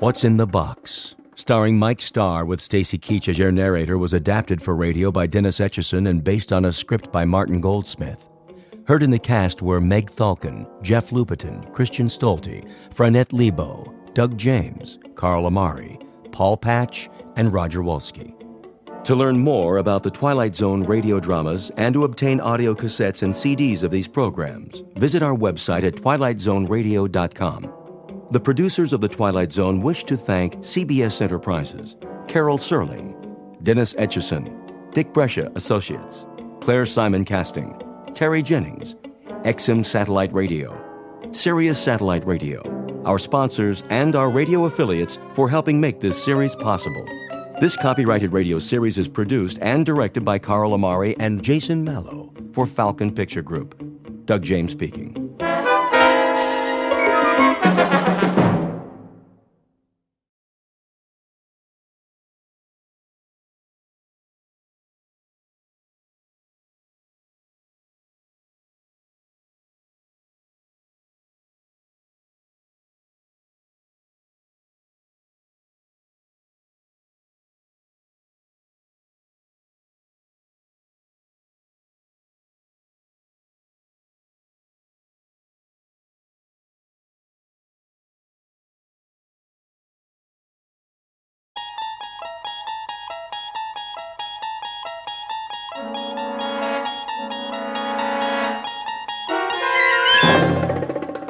What's in the Box, starring Mike Starr with Stacy Keach as your narrator, was adapted for radio by Dennis Etchison and based on a script by Martin Goldsmith. Heard in the cast were Meg Thalken, Jeff Lupetin, Christian Stolte, Franette Lebo, Doug James, Carl Amari, Paul Patch, and Roger Wolski. To learn more about the Twilight Zone radio dramas and to obtain audio cassettes and CDs of these programs, visit our website at twilightzoneradio.com. The producers of The Twilight Zone wish to thank CBS Enterprises, Carol Serling, Dennis Etchison, Dick Brescia Associates, Claire Simon Casting, Terry Jennings, XM Satellite Radio, Sirius Satellite Radio, our sponsors, and our radio affiliates for helping make this series possible. This copyrighted radio series is produced and directed by Carl Amari and Jason Mallow for Falcon Picture Group. Doug James speaking.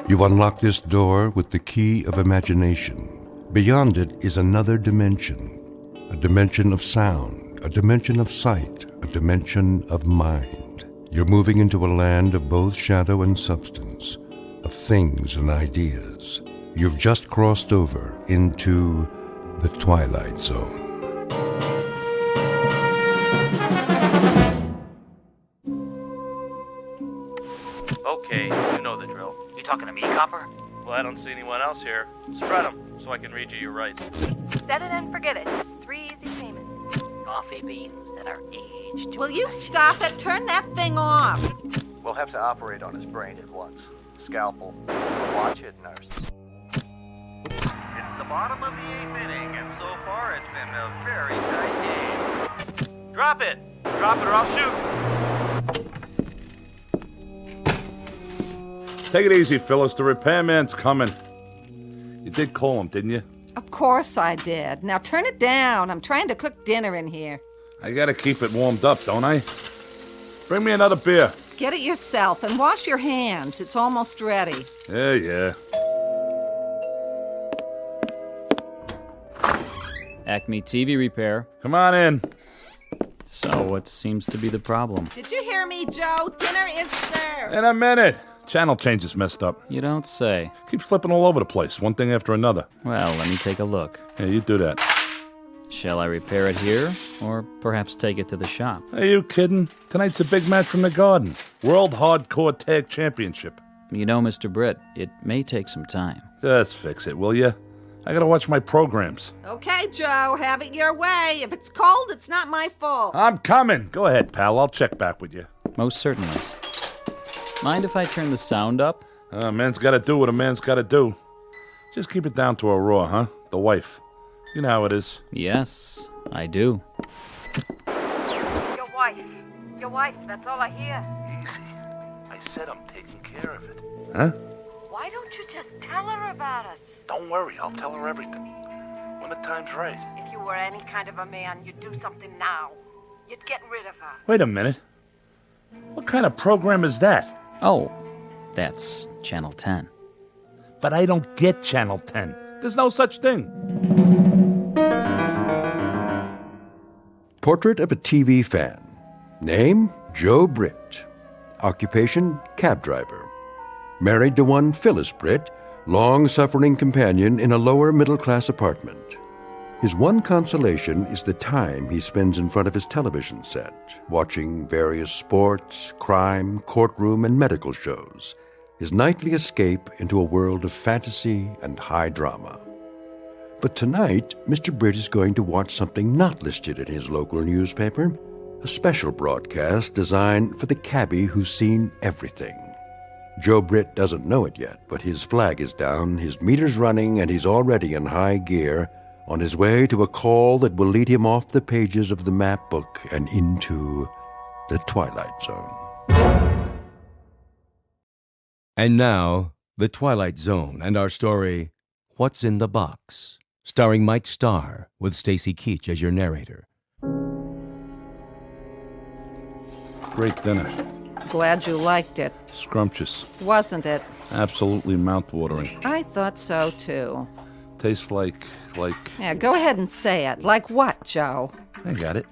You unlock this door with the key of imagination. Beyond it is another dimension, a dimension of sound, a dimension of sight, a dimension of mind. You're moving into a land of both shadow and substance, of things and ideas. You've just crossed over into the Twilight Zone. Okay, you know the drill. You talking to me, Copper? Well, I don't see anyone else here. Spread them so I can read you your rights. Set it and forget it. Just 3 easy payments. Coffee beans that are aged. Will you stop it? Turn that thing off. We'll have to operate on his brain at once. Scalpel. Watch it, nurse. It's the bottom of the 8th inning, and so far it's been a very tight game. Drop it! Drop it or I'll shoot! Take it easy, Phyllis. The repairman's coming. You did call him, didn't you? Of course I did. Now turn it down. I'm trying to cook dinner in here. I gotta keep it warmed up, don't I? Bring me another beer. Get it yourself and wash your hands. It's almost ready. Yeah. Acme TV repair. Come on in. So, what seems to be the problem? Did you hear me, Joe? Dinner is served. In a minute. Channel change is messed up. You don't say. Keeps flipping all over the place, one thing after another. Well, let me take a look. Yeah, you do that. Shall I repair it here, or perhaps take it to the shop? Are you kidding? Tonight's a big match from the Garden. World Hardcore Tag Championship. You know, Mr. Britt, it may take some time. Just fix it, will you? I gotta watch my programs. Okay, Joe, have it your way. If it's cold, it's not my fault. I'm coming. Go ahead, pal. I'll check back with you. Most certainly. Mind if I turn the sound up? A man's gotta do what a man's gotta do. Just keep it down to a raw, huh? The wife. You know how it is. Yes, I do. Your wife, that's all I hear. Easy. I said I'm taking care of it. Huh? Why don't you just tell her about us? Don't worry, I'll tell her everything. When the time's right. If you were any kind of a man, you'd do something now. You'd get rid of her. Wait a minute. What kind of program is that? Oh, that's Channel 10. But I don't get Channel 10. There's no such thing. Portrait of a TV fan. Name, Joe Britt. Occupation, cab driver. Married to one Phyllis Britt, long-suffering companion in a lower-middle-class apartment. His one consolation is the time he spends in front of his television set, watching various sports, crime, courtroom, and medical shows, his nightly escape into a world of fantasy and high drama. But tonight, Mr. Britt is going to watch something not listed in his local newspaper, a special broadcast designed for the cabbie who's seen everything. Joe Britt doesn't know it yet, but his flag is down, his meter's running, and he's already in high gear, on his way to a call that will lead him off the pages of the map book and into the Twilight Zone. And now, The Twilight Zone and our story, What's in the Box, starring Mike Starr with Stacy Keach as your narrator. Great dinner. Glad you liked it, Scrumptious. wasn't it? Absolutely mouth-watering. I thought so, too. Tastes like... Yeah, go ahead and say it. Like what, Joe? I got it.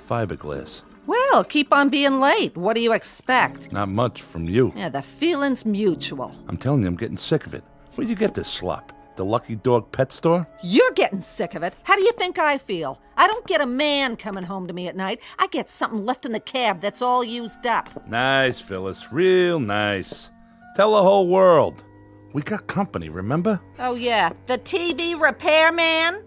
Fiberglass. Well, keep on being late. What do you expect? Not much from you. Yeah, the feeling's mutual. I'm telling you, I'm getting sick of it. Where'd you get this slop? The Lucky Dog pet store? You're getting sick of it. How do you think I feel? I don't get a man coming home to me at night. I get something left in the cab that's all used up. Nice, Phyllis. Real nice. Tell the whole world. We got company, remember? Oh, yeah, the TV repairman?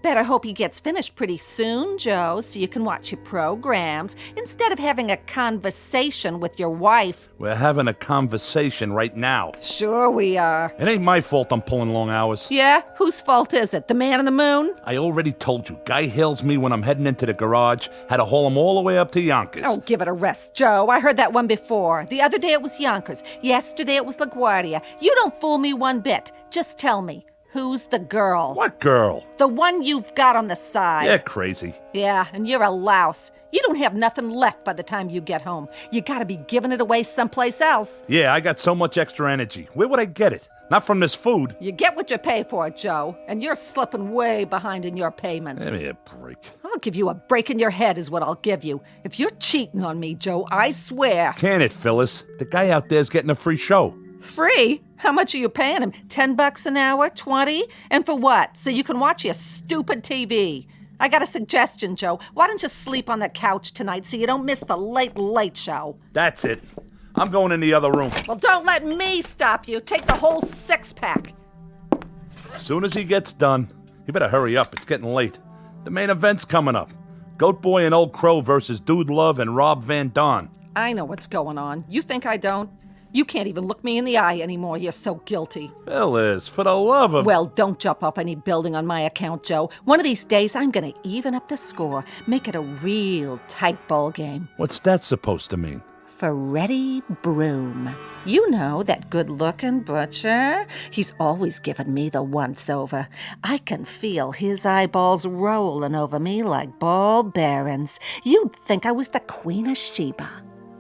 Better hope he gets finished pretty soon, Joe, so you can watch your programs instead of having a conversation with your wife. We're having a conversation right now. Sure we are. It ain't my fault I'm pulling long hours. Yeah? Whose fault is it? The man in the moon? I already told you. Guy hails me when I'm heading into the garage. Had to haul him all the way up to Yonkers. Oh, give it a rest, Joe. I heard that one before. The other day it was Yonkers. Yesterday it was LaGuardia. You don't fool me one bit. Just tell me. Who's the girl? What girl? The one you've got on the side. You're crazy. Yeah, and you're a louse. You don't have nothing left by the time you get home. You gotta be giving it away someplace else. Yeah, I got so much extra energy. Where would I get it? Not from this food. You get what you pay for, Joe, and you're slipping way behind in your payments. Give me a break. I'll give you a break in your head is what I'll give you. If you're cheating on me, Joe, I swear. Can it, Phyllis? The guy out there's getting a free show. Free? How much are you paying him? $10 an hour? 20? And for what? So you can watch your stupid TV. I got a suggestion, Joe. Why don't you sleep on the couch tonight so you don't miss the late show? That's it. I'm going in the other room. Well, don't let me stop you. Take the whole six-pack. As soon as he gets done, you better hurry up. It's getting late. The main event's coming up. Goat Boy and Old Crow versus Dude Love and Rob Van Dam. I know what's going on. You think I don't? You can't even look me in the eye anymore. You're so guilty. Phyllis, for the love of... Well, don't jump off any building on my account, Joe. One of these days, I'm going to even up the score. Make it a real tight ball game. What's that supposed to mean? Freddie Broom. You know, that good-looking butcher? He's always given me the once-over. I can feel his eyeballs rolling over me like ball bearings. You'd think I was the Queen of Sheba.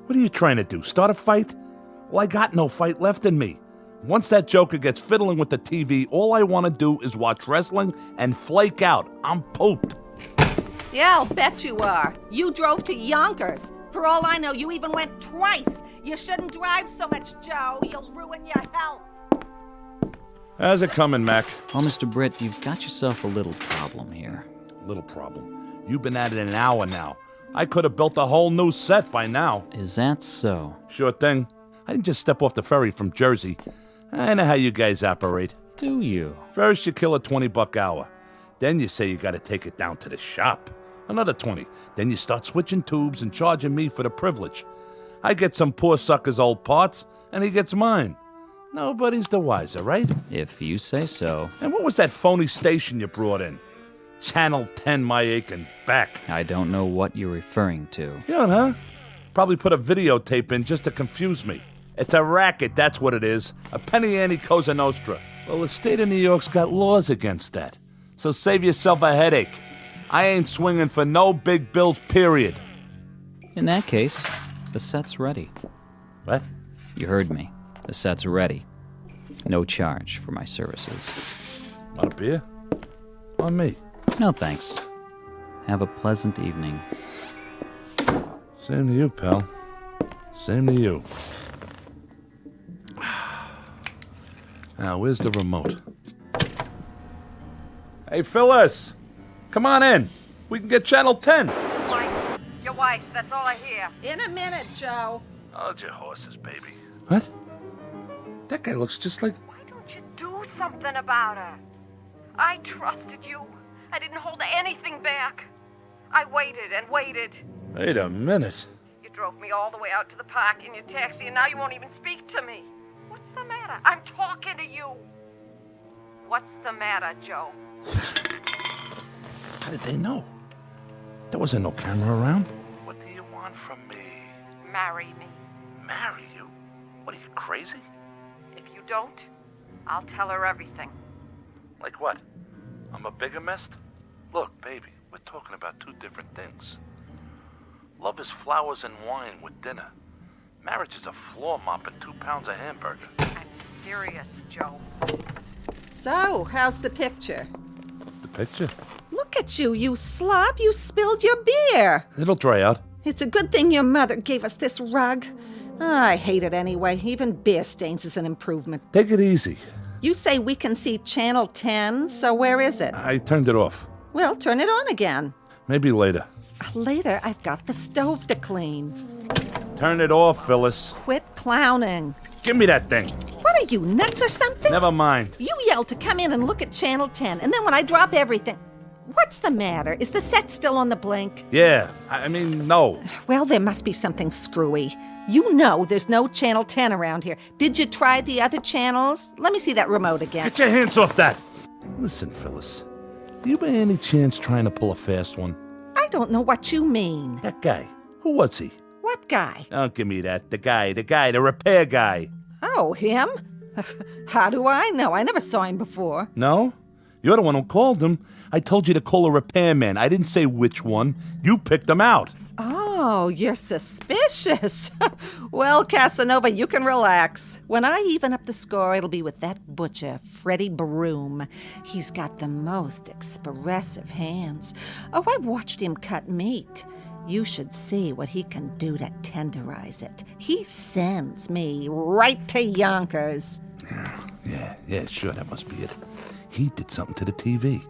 What are you trying to do, start a fight? Well, I got no fight left in me. Once that joker gets fiddling with the TV, all I want to do is watch wrestling and flake out. I'm pooped. Yeah, I'll bet you are. You drove to Yonkers. For all I know, you even went twice. You shouldn't drive so much, Joe. You'll ruin your health. How's it coming, Mac? Well, Mr. Britt, you've got yourself a little problem here. Little problem. You've been at it an hour now. I could have built a whole new set by now. Is that so? Sure thing. I didn't just step off the ferry from Jersey. I know how you guys operate. Do you? First, you kill a $20 hour. Then you say you got to take it down to the shop. Another 20. Then you start switching tubes and charging me for the privilege. I get some poor sucker's old parts, and he gets mine. Nobody's the wiser, right? If you say so. And what was that phony station you brought in? Channel 10 my aching back. I don't know what you're referring to. You don't, huh? Probably put a videotape in just to confuse me. It's a racket, that's what it is. A penny ante Cosa Nostra. Well, the state of New York's got laws against that. So save yourself a headache. I ain't swinging for no big bills, period. In that case, the set's ready. What? You heard me. The set's ready. No charge for my services. Want a beer? On me. No thanks. Have a pleasant evening. Same to you, pal. Same to you. Now, where's the remote? Hey, Phyllis! Come on in. We can get Channel 10. Your wife, that's all I hear. In a minute, Joe. Hold your horses, baby. What? That guy looks just like... Why don't you do something about her? I trusted you. I didn't hold anything back. I waited and waited. Wait a minute. You drove me all the way out to the park in your taxi, and now you won't even speak to me. matter? I'm talking to you. What's the matter, Joe? How did they know? There wasn't no camera around. What do you want from me? Marry me. Marry you? What are you, crazy? If you don't, I'll tell her everything. Like what? I'm a bigamist? Look, baby, we're talking about two different things. Love is flowers and wine with dinner. Marriage is a floor mop and 2 pounds of hamburger. I'm serious, Joe. So, how's the picture? The picture? Look at you, you slob. You spilled your beer. It'll dry out. It's a good thing your mother gave us this rug. I hate it anyway. Even beer stains is an improvement. Take it easy. You say we can see Channel 10, so where is it? I turned it off. Well, turn it on again. Maybe later. Later, I've got the stove to clean. Turn it off, Phyllis. Quit clowning. Give me that thing. What are you, nuts or something? Never mind. You yelled to come in and look at Channel 10, and then when I drop everything... What's the matter? Is the set still on the blink? Yeah, I mean, no. Well, there must be something screwy. You know there's no Channel 10 around here. Did you try the other channels? Let me see that remote again. Get your hands off that. Listen, Phyllis. You by any chance trying to pull a fast one? I don't know what you mean. That guy. Who was he? What guy? Don't give me that. The guy, the repair guy. Oh, him? How do I know? I never saw him before. No? You're the one who called him. I told you to call a repairman. I didn't say which one. You picked him out. Oh, you're suspicious. Well, Casanova, you can relax. When I even up the score, it'll be with that butcher, Freddie Broom. He's got the most expressive hands. Oh, I've watched him cut meat. You should see what he can do to tenderize it. He sends me right to Yonkers. Yeah, sure, that must be it. He did something to the TV.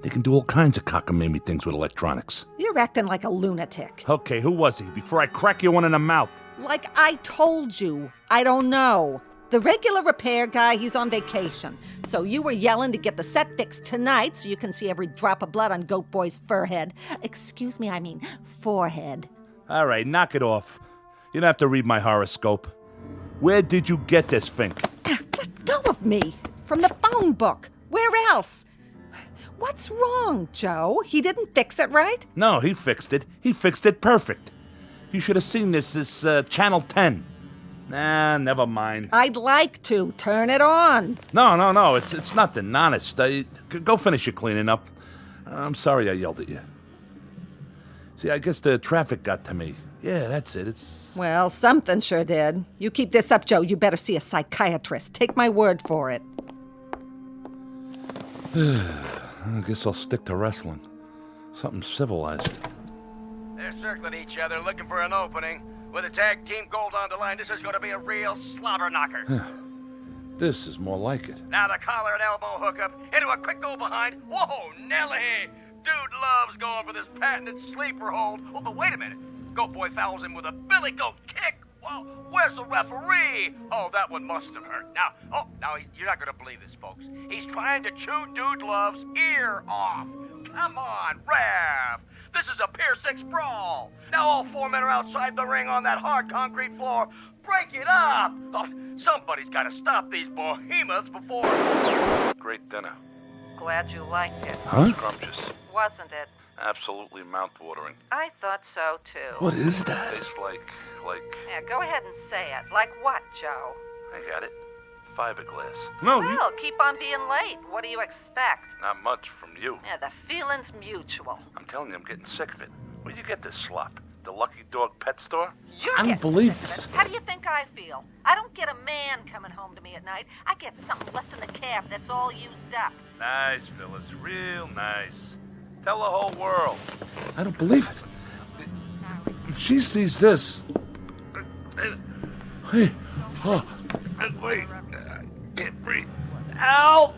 They can do all kinds of cockamamie things with electronics. You're acting like a lunatic. Okay, who was he? Before I crack you one in the mouth. Like I told you, I don't know. The regular repair guy, he's on vacation. So you were yelling to get the set fixed tonight so you can see every drop of blood on Goat Boy's forehead. Excuse me, I mean forehead. All right, knock it off. You don't have to read my horoscope. Where did you get this, Fink? Let go of me. From the phone book. Where else? What's wrong, Joe? He didn't fix it right? No, he fixed it. He fixed it perfect. You should have seen this Channel 10. Nah, never mind. I'd like to. Turn it on. No. It's nothing. Honest. Go finish your cleaning up. I'm sorry I yelled at you. See, I guess the traffic got to me. Yeah, that's it. It's... Well, something sure did. You keep this up, Joe, you better see a psychiatrist. Take my word for it. I guess I'll stick to wrestling. Something civilized. They're circling each other, looking for an opening. With a tag team gold on the line, this is going to be a real slobber knocker. This is more like it. Now the collar and elbow hookup into a quick go behind. Whoa, Nelly! Dude loves going for this patented sleeper hold. Oh, but wait a minute. Goat Boy fouls him with a billy goat kick. Well, where's the referee? Oh, that one must have hurt. Now, you're not going to believe this, folks. He's trying to chew Dude Love's ear off. Come on, ref. This is a Pier 6 brawl. Now all 4 men are outside the ring on that hard concrete floor. Break it up. Oh, somebody's got to stop these behemoths before... Great dinner. Glad you liked it. Huh? Scrumptious. Wasn't it? Absolutely mouth-watering. I thought so, too. What is that? Tastes like... Yeah, go ahead and say it. Like what, Joe? I got it. Fiberglass. No, Well, keep on being late. What do you expect? Not much from you. Yeah, the feeling's mutual. I'm telling you, I'm getting sick of it. Where'd you get this slop? The Lucky Dog pet store? You I don't get believe sick of this. it. How do you think I feel? I don't get a man coming home to me at night. I get something left in the cab that's all used up. Nice, Phyllis. Real nice. Tell the whole world. I don't believe it. If she sees this... Hey, wait. Can't breathe. Help!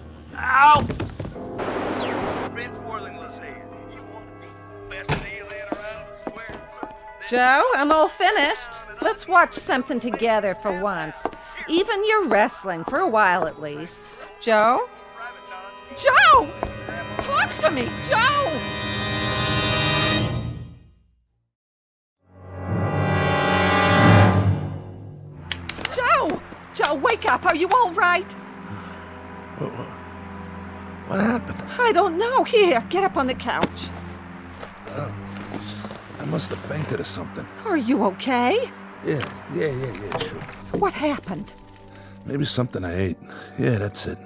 Vince Worthington here. You want the best alien around? Swear. Joe, I'm all finished. Let's watch something together for once. Even your wrestling, for a while at least. Joe? Joe! Talk to me, Joe! Joe, wake up. Are you all right? What happened? I don't know. Here, get up on the couch. I must have fainted or something. Are you okay? Yeah, sure. What happened? Maybe something I ate. Yeah, that's it.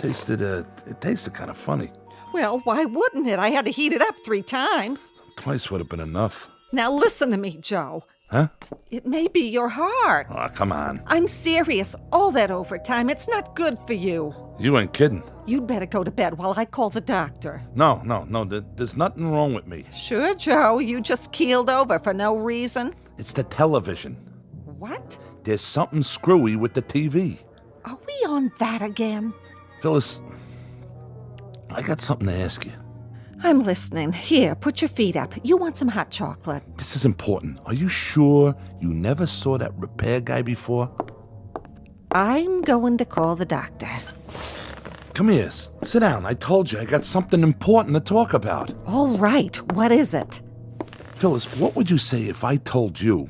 It tasted kind of funny. Well, why wouldn't it? I had to heat it up 3 times. Twice would have been enough. Now listen to me, Joe. Huh? It may be your heart. Oh, come on. I'm serious. All that overtime, it's not good for you. You ain't kidding. You'd better go to bed while I call the doctor. No. There's nothing wrong with me. Sure, Joe. You just keeled over for no reason. It's the television. What? There's something screwy with the TV. Are we on that again? Phyllis, I got something to ask you. I'm listening. Here, put your feet up. You want some hot chocolate? This is important. Are you sure you never saw that repair guy before? I'm going to call the doctor. Come here, sit down. I told you I got something important to talk about. All right, what is it? Phyllis, what would you say if I told you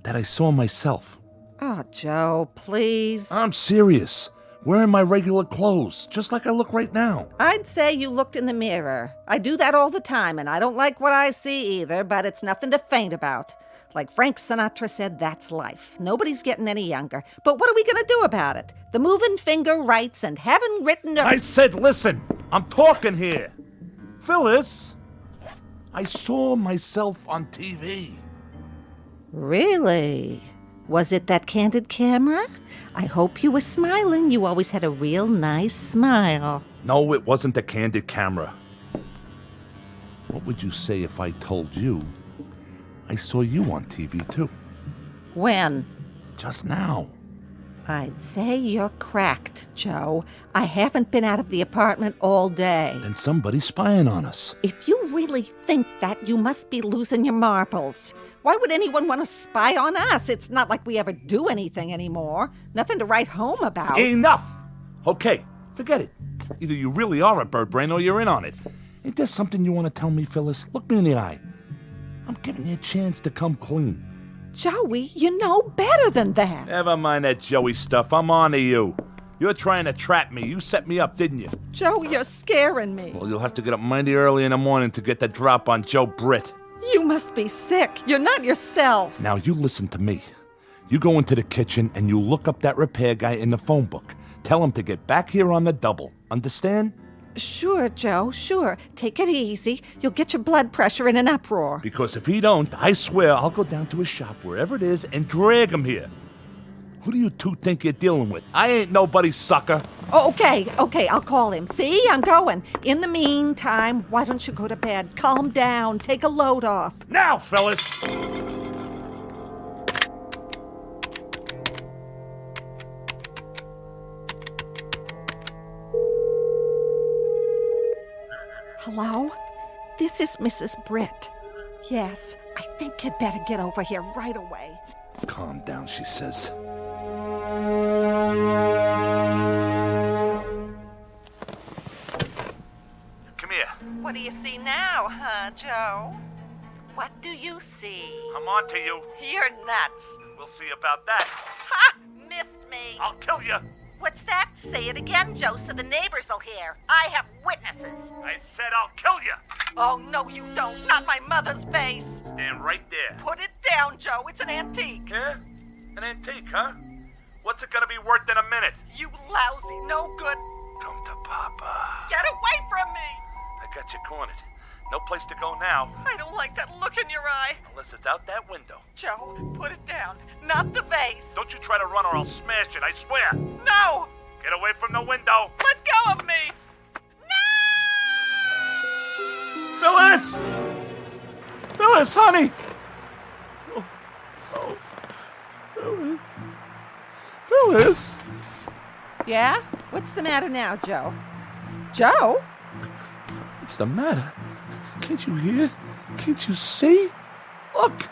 that I saw myself? Oh, Joe, please. I'm serious. Wearing my regular clothes, just like I look right now. I'd say you looked in the mirror. I do that all the time, and I don't like what I see either, but it's nothing to faint about. Like Frank Sinatra said, that's life. Nobody's getting any younger. But what are we going to do about it? The moving finger writes and haven't written a... I said, listen, I'm talking here. Phyllis, I saw myself on TV. Really? Was it that candid camera? I hope you were smiling. You always had a real nice smile. No, it wasn't the candid camera. What would you say if I told you I saw you on TV too? When? Just now. I'd say you're cracked, Joe. I haven't been out of the apartment all day. And somebody's spying on us. If you really think that, you must be losing your marbles. Why would anyone want to spy on us? It's not like we ever do anything anymore. Nothing to write home about. Enough! Okay, forget it. Either you really are a bird brain or you're in on it. Ain't there something you want to tell me, Phyllis? Look me in the eye. I'm giving you a chance to come clean. Joey, you know better than that. Never mind that Joey stuff. I'm on to you. You're trying to trap me. You set me up, didn't you? Joe, you're scaring me. Well, you'll have to get up mighty early in the morning to get the drop on Joe Britt. You must be sick. You're not yourself. Now, you listen to me. You go into the kitchen and you look up that repair guy in the phone book. Tell him to get back here on the double. Understand? Sure, Joe, sure. Take it easy. You'll get your blood pressure in an uproar. Because if he don't, I swear I'll go down to his shop, wherever it is, and drag him here. Who do you two think you're dealing with? I ain't nobody's sucker. Oh, okay, I'll call him. See, I'm going. In the meantime, why don't you go to bed? Calm down. Take a load off. Now, fellas! Hello? This is Mrs. Britt. Yes, I think you'd better get over here right away. Calm down, she says. Come here. What do you see now, huh, Joe? What do you see? I'm on to you. You're nuts. We'll see about that. Ha! Missed me. I'll kill you. What's that? Say it again, Joe, so the neighbors will hear. I have witnesses. I said I'll kill you. Oh, no, you don't. Not my mother's face. Stand right there. Put it down, Joe. It's an antique. Yeah? An antique, huh? What's it gonna be worth in a minute? You lousy, no good. Come to Papa. Get away from me. I got you cornered. No place to go now. I don't like that look in your eye. Unless it's out that window. Joe, put it down. Not the vase. Don't you try to run or I'll smash it, I swear. No. Get away from the window. Let go of me. No! Phyllis! Phyllis, honey! Oh. Phyllis. Phyllis! Yeah? What's the matter now, Joe? Joe? What's the matter? Can't you hear? Can't you see? Look!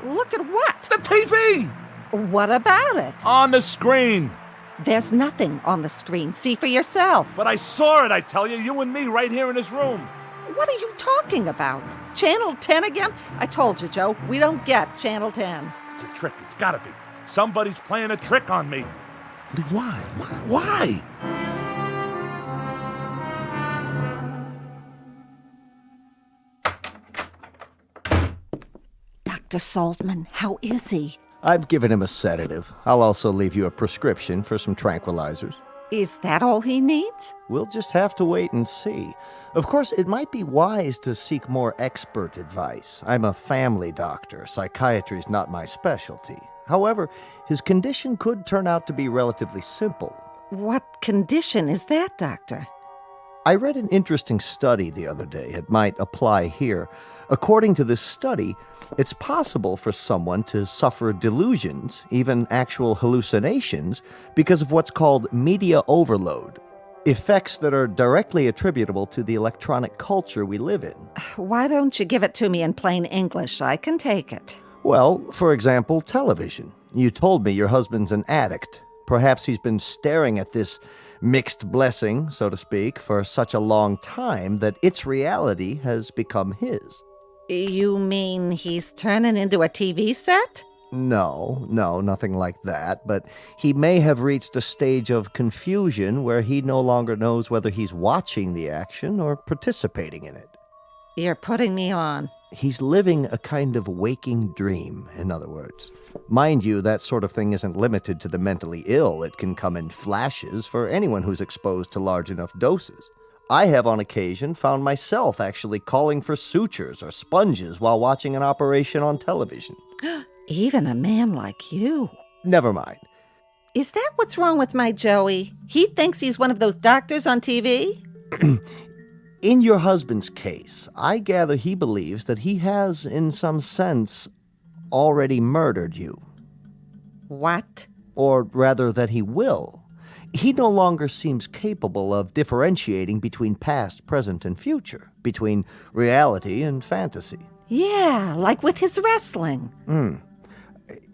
Look at what? The TV! What about it? On the screen! There's nothing on the screen. See for yourself. But I saw it, I tell you. You and me right here in this room. What are you talking about? Channel 10 again? I told you, Joe, we don't get Channel 10. It's a trick. It's gotta be. Somebody's playing a trick on me. Why? Why? Dr. Saltman, how is he? I've given him a sedative. I'll also leave you a prescription for some tranquilizers. Is that all he needs? We'll just have to wait and see. Of course, it might be wise to seek more expert advice. I'm a family doctor. Psychiatry's not my specialty. However, his condition could turn out to be relatively simple. What condition is that, Doctor? I read an interesting study the other day. It might apply here. According to this study, it's possible for someone to suffer delusions, even actual hallucinations, because of what's called media overload, effects that are directly attributable to the electronic culture we live in. Why don't you give it to me in plain English? I can take it. Well, for example, television. You told me your husband's an addict. Perhaps he's been staring at this mixed blessing, so to speak, for such a long time that its reality has become his. You mean he's turning into a TV set? No, nothing like that, but he may have reached a stage of confusion where he no longer knows whether he's watching the action or participating in it. You're putting me on. He's living a kind of waking dream, in other words. Mind you, that sort of thing isn't limited to the mentally ill. It can come in flashes for anyone who's exposed to large enough doses. I have on occasion found myself actually calling for sutures or sponges while watching an operation on television. Even a man like you. Never mind. Is that what's wrong with my Joey? He thinks he's one of those doctors on TV? In your husband's case, I gather he believes that he has, in some sense, already murdered you. What? Or rather, that he will. He no longer seems capable of differentiating between past, present, and future, between reality and fantasy. Yeah, like with his wrestling.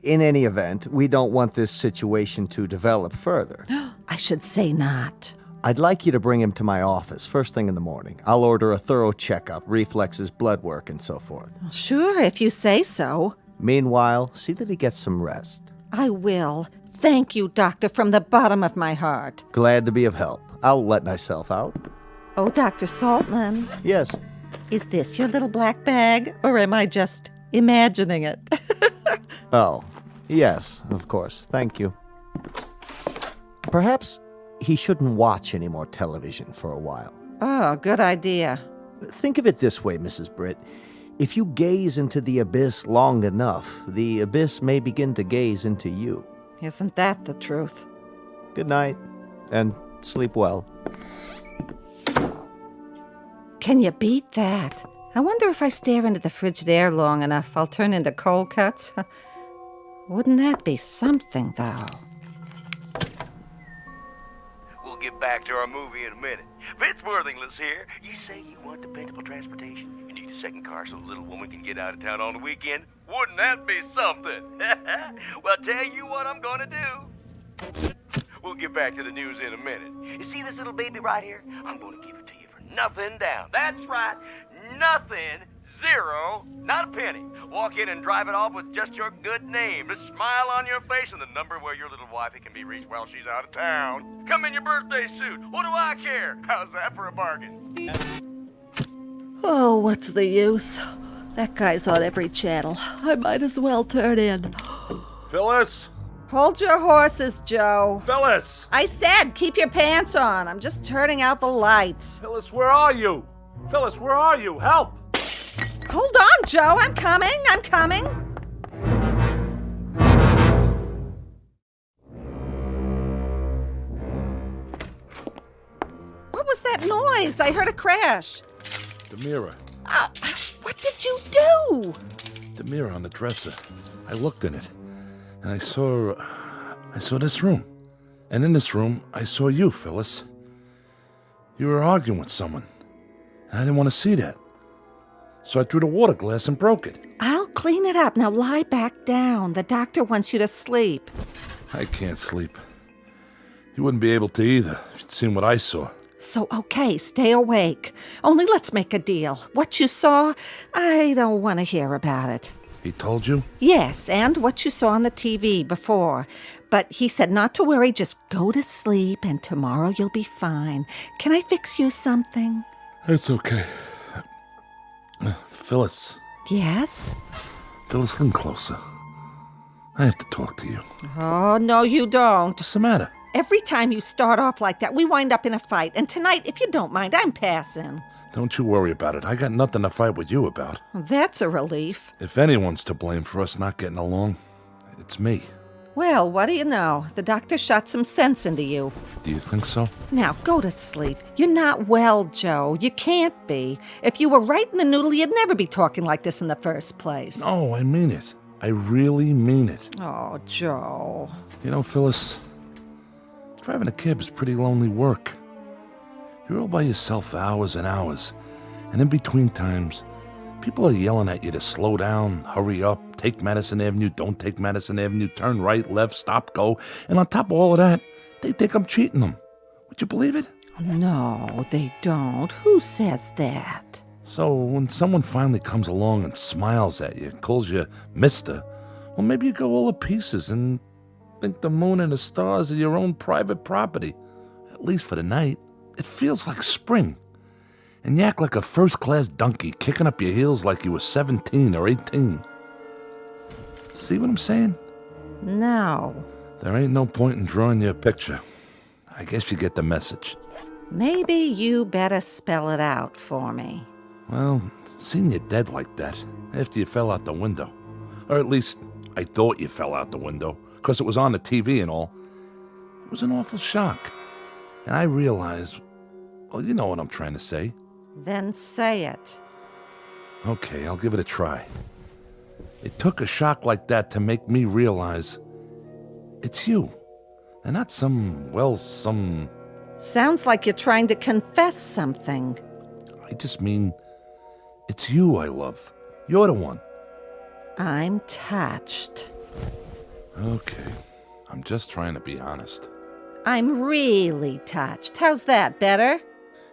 In any event, we don't want this situation to develop further. I should say not. I'd like you to bring him to my office first thing in the morning. I'll order a thorough checkup, reflexes, blood work, and so forth. Sure, if you say so. Meanwhile, see that he gets some rest. I will. Thank you, Doctor, from the bottom of my heart. Glad to be of help. I'll let myself out. Oh, Dr. Saltman. Yes. Is this your little black bag, or am I just imagining it? Oh, yes, of course. Thank you. Perhaps he shouldn't watch any more television for a while. Oh, good idea. Think of it this way, Mrs. Britt. If you gaze into the abyss long enough, the abyss may begin to gaze into you. Isn't that the truth? Good night, and sleep well. Can you beat that? I wonder if I stare into the Frigidaire long enough, I'll turn into cold cuts. Wouldn't that be something, though? We'll get back to our movie in a minute. Vince Worthington's here. You say you want dependable transportation? You need a second car so the little woman can get out of town on the weekend? Wouldn't that be something? Well, tell you what I'm gonna do. We'll get back to the news in a minute. You see this little baby right here? I'm gonna give it to you for nothing down. That's right, nothing, zero, not a penny. Walk in and drive it off with just your good name, a smile on your face, and the number where your little wifey can be reached while she's out of town. Come in your birthday suit. What do I care? How's that for a bargain? Oh, what's the use? That guy's on every channel. I might as well turn in. Phyllis? Hold your horses, Joe. Phyllis! I said keep your pants on. I'm just turning out the lights. Phyllis, where are you? Phyllis, where are you? Help! Hold on, Joe. I'm coming. What was that noise? I heard a crash. The mirror. What did you do? The mirror on the dresser. I looked in it, and I saw this room. And in this room, I saw you, Phyllis. You were arguing with someone, and I didn't want to see that. So I threw the water glass and broke it. I'll clean it up. Now lie back down. The doctor wants you to sleep. I can't sleep. You wouldn't be able to either if you'd seen what I saw. So, okay, stay awake. Only let's make a deal. What you saw, I don't want to hear about it. He told you? Yes, and what you saw on the TV before. But he said not to worry, just go to sleep, and tomorrow you'll be fine. Can I fix you something? It's okay. Phyllis. Yes? Phyllis, lean closer. I have to talk to you. Oh, no, you don't. What's the matter? Every time you start off like that, we wind up in a fight. And tonight, if you don't mind, I'm passing. Don't you worry about it. I got nothing to fight with you about. That's a relief. If anyone's to blame for us not getting along, it's me. Well, what do you know? The doctor shot some sense into you. Do you think so? Now, go to sleep. You're not well, Joe. You can't be. If you were right in the noodle, you'd never be talking like this in the first place. No, I mean it. I really mean it. Oh, Joe. You know, Phyllis, driving a cab is pretty lonely work. You're all by yourself for hours and hours. And in between times, people are yelling at you to slow down, hurry up, take Madison Avenue, don't take Madison Avenue, turn right, left, stop, go. And on top of all of that, they think I'm cheating them. Would you believe it? No, they don't. Who says that? So when someone finally comes along and smiles at you, calls you mister, well, maybe you go all to pieces and think the moon and the stars are your own private property, at least for the night. It feels like spring. And you act like a first-class donkey, kicking up your heels like you were 17 or 18. See what I'm saying? No. There ain't no point in drawing you a picture. I guess you get the message. Maybe you better spell it out for me. Well, seeing you dead like that, after you fell out the window, or at least I thought you fell out the window, because it was on the TV and all, it was an awful shock. And I realized, well, you know what I'm trying to say. Then say it. Okay, I'll give it a try. It took a shock like that to make me realize it's you, and not some... Sounds like you're trying to confess something. I just mean, it's you I love. You're the one. I'm touched. Okay, I'm just trying to be honest. I'm really touched. How's that, better?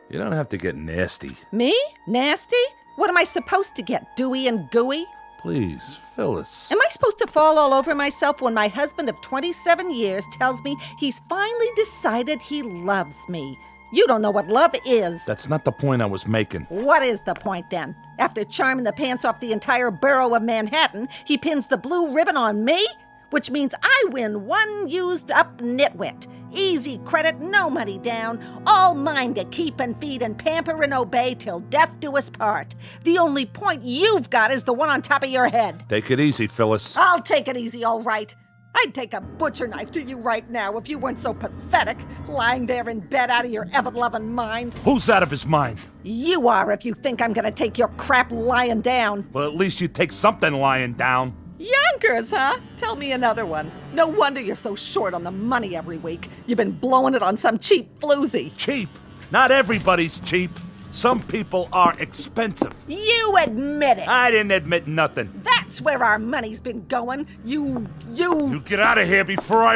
You don't have to get nasty. Me? Nasty? What am I supposed to get, dewy and gooey? Please, Phyllis. Am I supposed to fall all over myself when my husband of 27 years tells me he's finally decided he loves me? You don't know what love is. That's not the point I was making. What is the point, then? After charming the pants off the entire borough of Manhattan, he pins the blue ribbon on me? Which means I win one used-up nitwit. Easy credit, no money down. All mine to keep and feed and pamper and obey till death do us part. The only point you've got is the one on top of your head. Take it easy, Phyllis. I'll take it easy, all right. I'd take a butcher knife to you right now if you weren't so pathetic, lying there in bed out of your ever-loving mind. Who's out of his mind? You are if you think I'm gonna take your crap lying down. Well, at least you take something lying down. Yonkers, huh? Tell me another one. No wonder you're so short on the money every week. You've been blowing it on some cheap floozy. Cheap? Not everybody's cheap. Some people are expensive. You admit it. I didn't admit nothing. That's where our money's been going. You get out of here before I...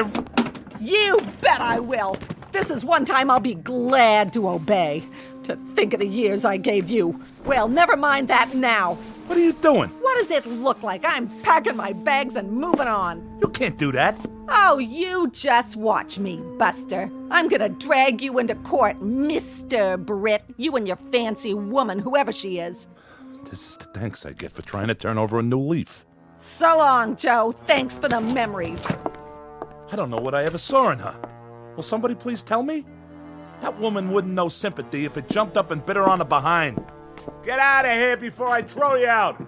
You bet I will. This is one time I'll be glad to obey. To think of the years I gave you. Well, never mind that now. What are you doing? What does it look like? I'm packing my bags and moving on. You can't do that. Oh, you just watch me, Buster. I'm gonna drag you into court, Mr. Britt. You and your fancy woman, whoever she is. This is the thanks I get for trying to turn over a new leaf. So long, Joe. Thanks for the memories. I don't know what I ever saw in her. Will somebody please tell me? That woman wouldn't know sympathy if it jumped up and bit her on the behind. Get out of here before I throw you out.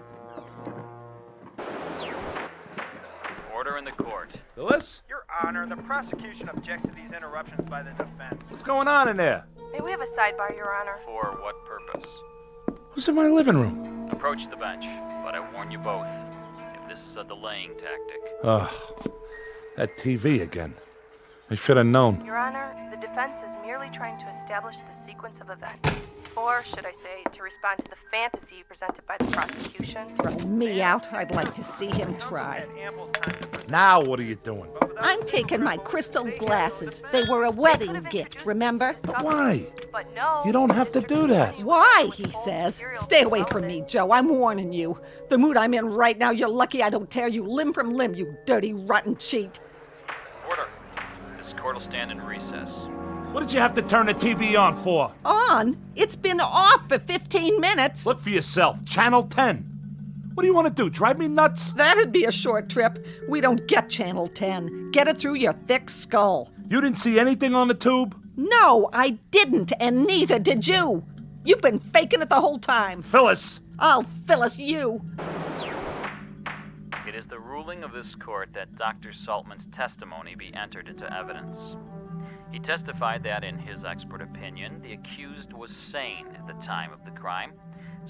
Order in the court. Phyllis? Your Honor, the prosecution objects to these interruptions by the defense. What's going on in there? May we have a sidebar, Your Honor? For what purpose? Who's in my living room? Approach the bench, but I warn you both, if this is a delaying tactic. Ugh, that TV again. I should have known. Your Honor, the defense is merely trying to establish the sequence of events. Or, should I say, to respond to the fantasy presented by the prosecution. Throw me out. I'd like to see him try. Now what are you doing? I'm taking my crystal glasses. They were a wedding gift, remember? But why? But no. You don't have to do that. Why, he says. Stay away from me, Joe. I'm warning you. The mood I'm in right now, you're lucky I don't tear you limb from limb, you dirty, rotten cheat. Order. This court will stand in recess. What did you have to turn the TV on for? On? It's been off for 15 minutes. Look for yourself. Channel 10. What do you want to do, drive me nuts? That'd be a short trip. We don't get Channel 10. Get it through your thick skull. You didn't see anything on the tube? No, I didn't, and neither did you. You've been faking it the whole time. Phyllis! I'll Phyllis you. It is the ruling of this court that Dr. Saltman's testimony be entered into evidence. He testified that, in his expert opinion, the accused was sane at the time of the crime,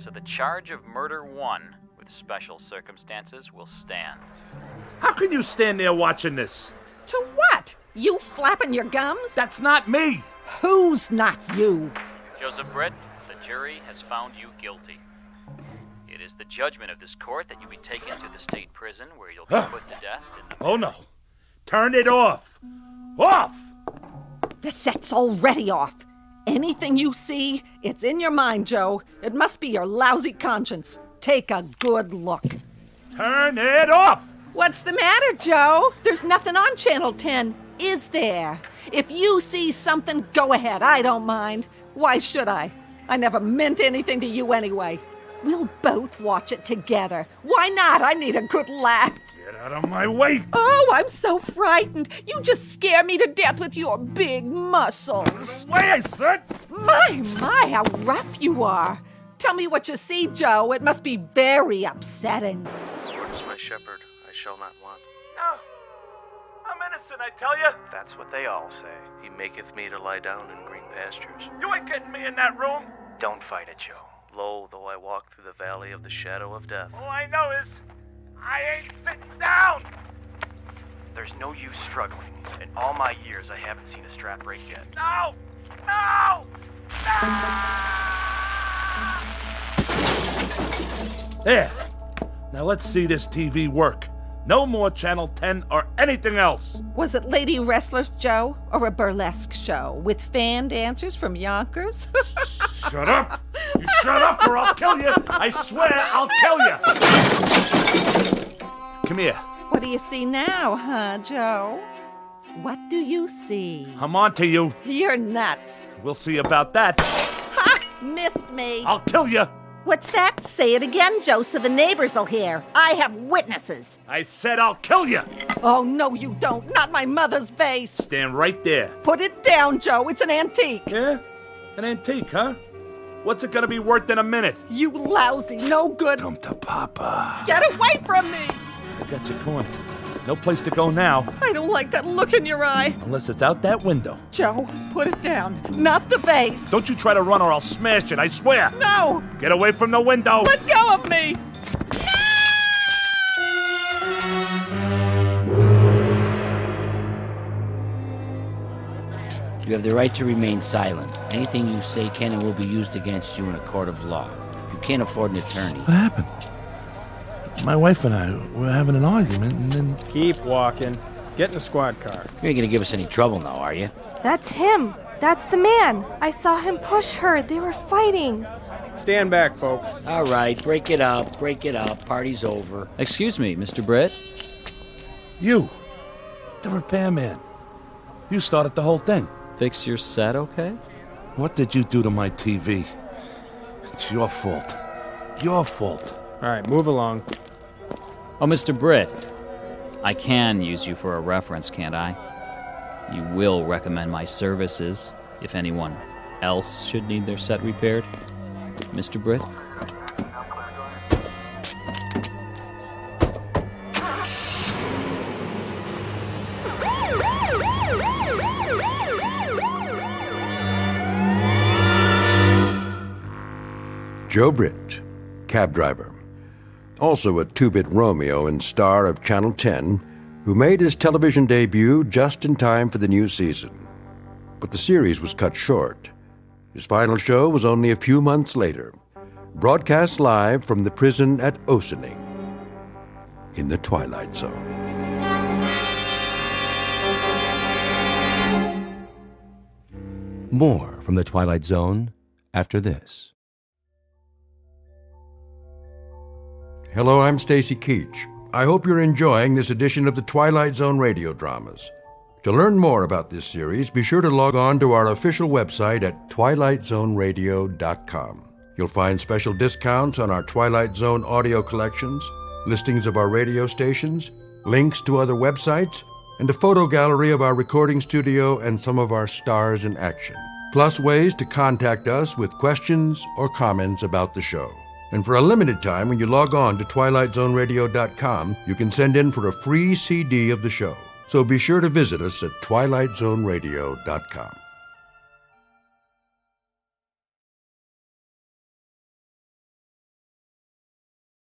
so the charge of murder 1 with special circumstances will stand. How can you stand there watching this? To what? You flapping your gums? That's not me! Who's not you? Joseph Britt, the jury has found you guilty. It is the judgment of this court that you be taken to the state prison where you'll be put to death in the... Oh no. Turn it off! Off! The set's already off. Anything you see, it's in your mind, Joe. It must be your lousy conscience. Take a good look. Turn it off! What's the matter, Joe? There's nothing on Channel 10, is there? If you see something, go ahead. I don't mind. Why should I? I never meant anything to you anyway. We'll both watch it together. Why not? I need a good laugh. Get out of my way! Oh, I'm so frightened. You just scare me to death with your big muscles. Way, I said! My, how rough you are. Tell me what you see, Joe. It must be very upsetting. Lord is my shepherd, I shall not want. No, I'm innocent, I tell you. That's what they all say. He maketh me to lie down in green pastures. You ain't getting me in that room. Don't fight it, Joe. Lo, though I walk through the valley of the shadow of death. All I know is I ain't sitting down. There's no use struggling. In all my years, I haven't seen a strap break yet. No! No! There. Now let's see this TV work. No more Channel 10 or anything else. Was it Lady Wrestlers, Joe? Or a burlesque show with fan dancers from Yonkers? Shut up! You shut up or I'll kill you! I swear I'll kill you! Come here. What do you see now, huh, Joe? What do you see? I'm on to you. You're nuts. We'll see about that. Ha! Missed me. I'll kill you. What's that? Say it again, Joe, so the neighbors will hear. I have witnesses. I said I'll kill you. Oh, no, you don't. Not my mother's vase. Stand right there. Put it down, Joe. It's an antique. Yeah? An antique, huh? What's it gonna be worth in a minute? You lousy, no good. Come to Papa. Get away from me. I got you cornered. No place to go now. I don't like that look in your eye. Unless it's out that window. Joe, put it down. Not the vase. Don't you try to run or I'll smash it, I swear. No. Get away from the window. Let go of me. You have the right to remain silent. Anything you say can and will be used against you in a court of law. If you can't afford an attorney... What happened? My wife and I were having an argument and then... Keep walking. Get in the squad car. You ain't gonna give us any trouble now, are you? That's him. That's the man. I saw him push her. They were fighting. Stand back, folks. All right, break it up. Break it up. Party's over. Excuse me, Mr. Britt. You. The repairman. You started the whole thing. Fix your set, okay? What did you do to my TV? It's your fault. Your fault. All right, move along. Oh, Mr. Britt, I can use you for a reference, can't I? You will recommend my services if anyone else should need their set repaired, Mr. Britt? Joe Britt, cab driver. Also a two-bit Romeo and star of Channel 10, who made his television debut just in time for the new season. But the series was cut short. His final show was only a few months later, broadcast live from the prison at Ossining, in the Twilight Zone. More from the Twilight Zone after this. Hello, I'm Stacy Keach. I hope you're enjoying this edition of the Twilight Zone radio dramas. To learn more about this series, be sure to log on to our official website at twilightzoneradio.com. You'll find special discounts on our Twilight Zone audio collections, listings of our radio stations, links to other websites, and a photo gallery of our recording studio and some of our stars in action. Plus ways to contact us with questions or comments about the show. And for a limited time, when you log on to twilightzoneradio.com, you can send in for a free CD of the show. So be sure to visit us at twilightzoneradio.com.